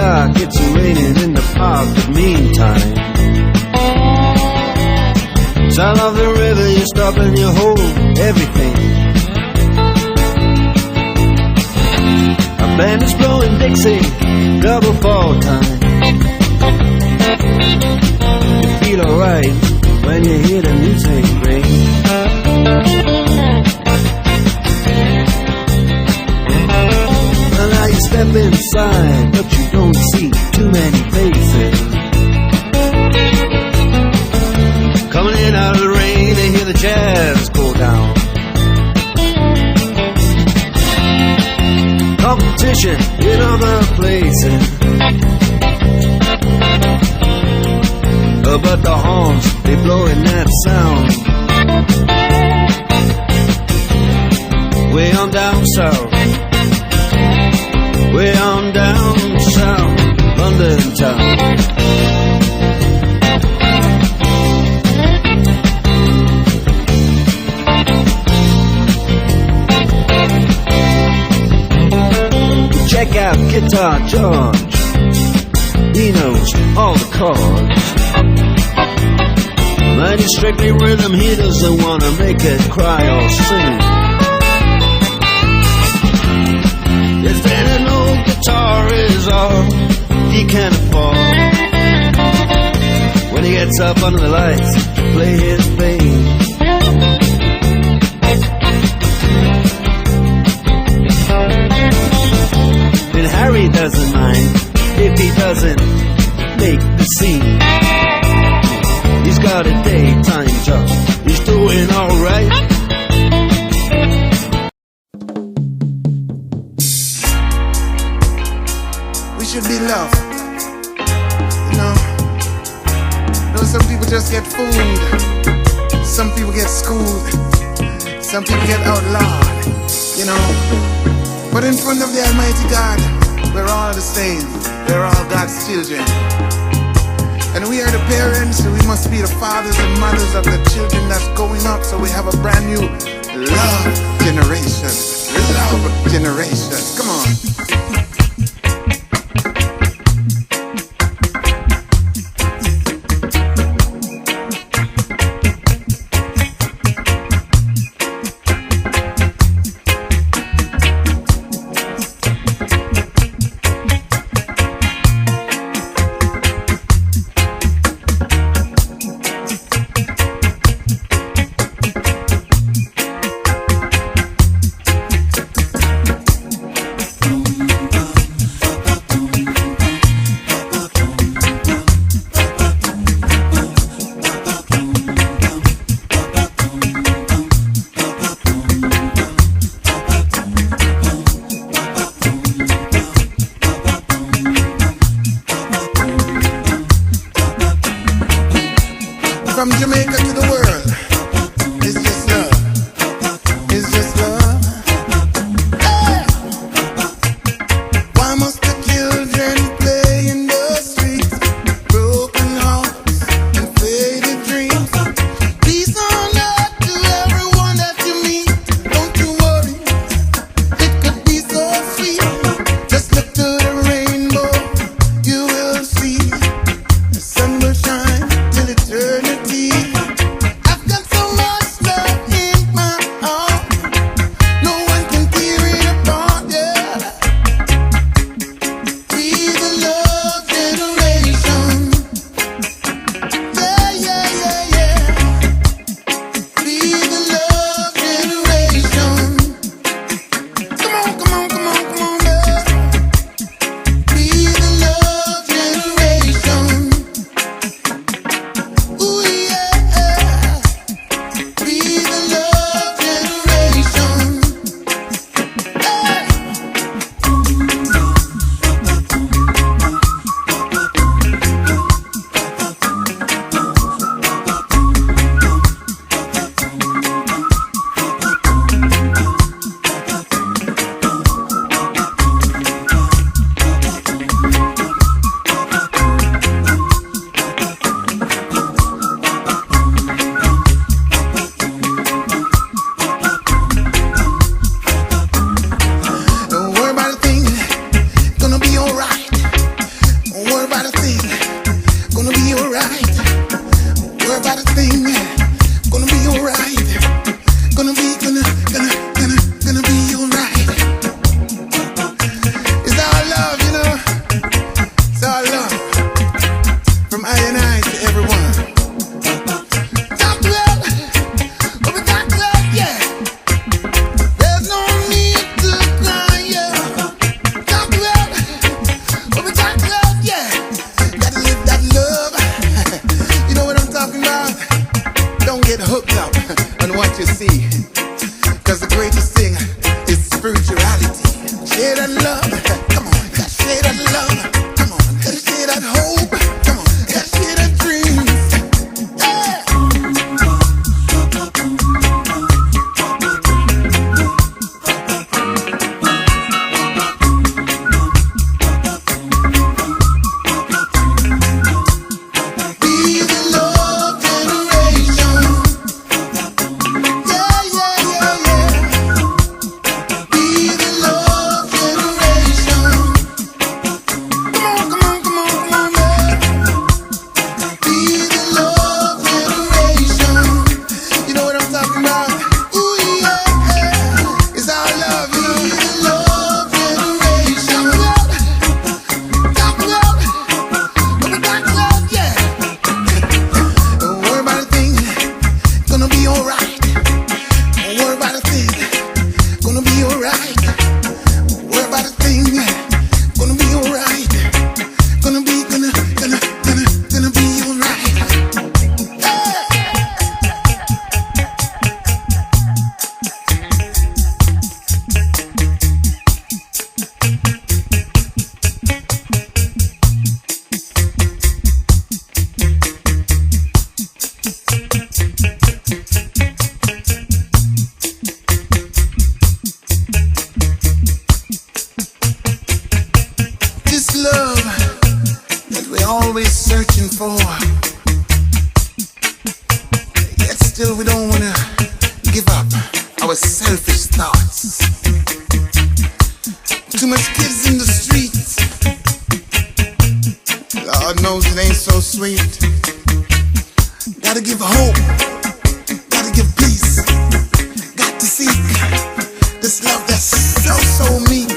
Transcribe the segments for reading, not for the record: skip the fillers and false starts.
dark, it's raining in the park, but meantime, sound of the river, you stop and you hold everything. A band is blowing Dixie, double fall time. You feel alright when you hear the music ring. Well, now you step inside, but you don't see too many faces. Coming in out of the rain, they hear the jazz go down. Competition in other places, but the horns, they blowing that sound. Way on down south, way on down south, London town. Check out Guitar George, he knows all the chords. But he's strictly rhythm, he doesn't wanna make it cry or sing. If then an old guitar is all he can afford, when he gets up under the lights to play his bass, then Harry doesn't mind if he doesn't make the scene. He's got a daytime job, he's doing alright. We should be loved, you know. Some people just get fooled, some people get schooled, some people get outlawed, you know. But in front of the Almighty God, we're all the same, we're all God's children. And we are the parents, so we must be the fathers and mothers of the children that's going up. So we have a brand new love generation. Love generation. Come on. From Jamaica to the world, it's just love. It's just love. Hey! Why must the children play in the streets? Broken hearts and faded dreams. Peace on earth to everyone that you meet. Don't you worry, it could be so sweet. Just look to the rainbow, you will see. The sun will shine till eternity. we're always searching for. Yet still we don't wanna give up our selfish thoughts. Too much kids in the streets. Lord knows it ain't so sweet. Gotta give hope. Gotta give peace. Got to seek this love that's so meek.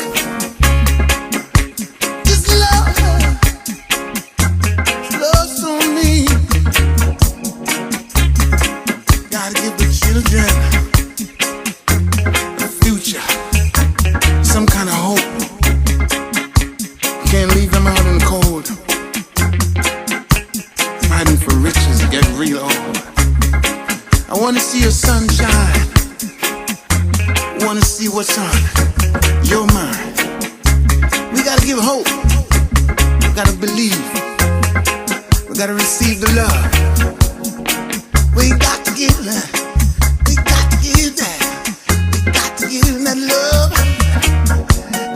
This love so meek. Gotta give the children a future, some kind of hope. Can't leave them out in the cold. Fighting for riches, get real old. I wanna see your sunshine. Wanna see what's on your mind. We gotta give hope. We gotta believe. We gotta receive the love. We got to give that. We got to give that. We got to give that love.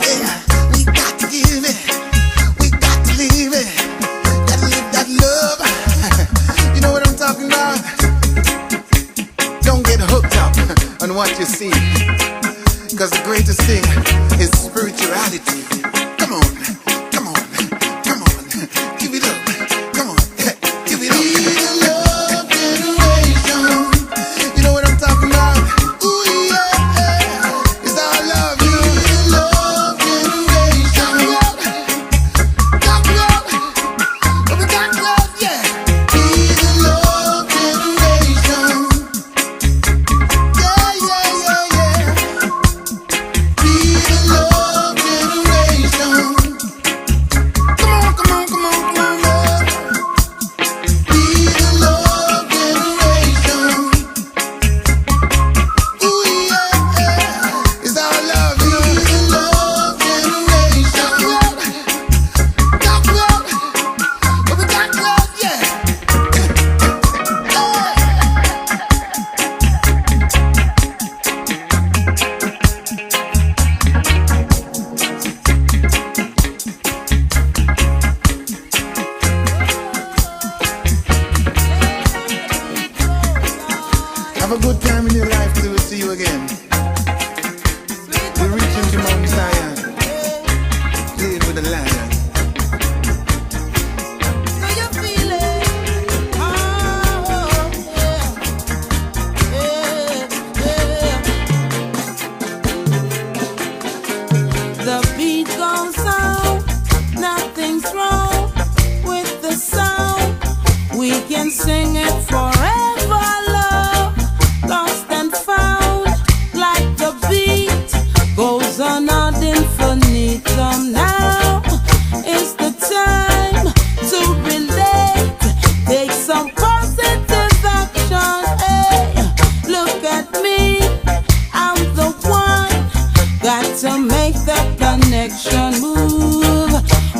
Yeah, we got to give it. We got to live it. Gotta live that love. You know what I'm talking about? Don't get hooked up on what you see. Because the greatest thing is spirituality. Come on, come on, come on. Give it up. Come on, give it up. Be the love generation. You know what I'm talking about? Ooh, yeah. It's our love. Be the love generation. Got love. We got love, yeah. Be the love generation. Yeah, yeah, yeah, yeah. Be the love generation. Come on, come on, come on, come on, love. Be the love generation. Ooh, yeah, it's our love. Be the love generation. Got love, but we got love, yeah. Have a good time in your life till we see you again. We're reaching to Mount Zion, playing with the lion. So you feel it? Oh, yeah. The beat goes on, nothing's wrong with the sound. We can sing it forever, love, lost and found. Like the beat goes on ad infinitum. Now is the time to relate. Take some positive action. Hey, look at me, I'm the one. Got to make the connection move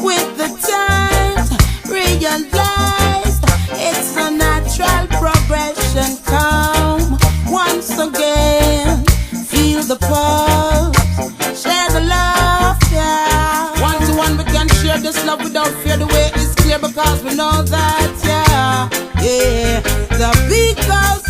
with the times. Realize it's a natural progression. Come once again, feel the pulse, share the love, yeah. One to one we can share this love without fear. The way is clear because we know that, yeah, yeah. The beat goes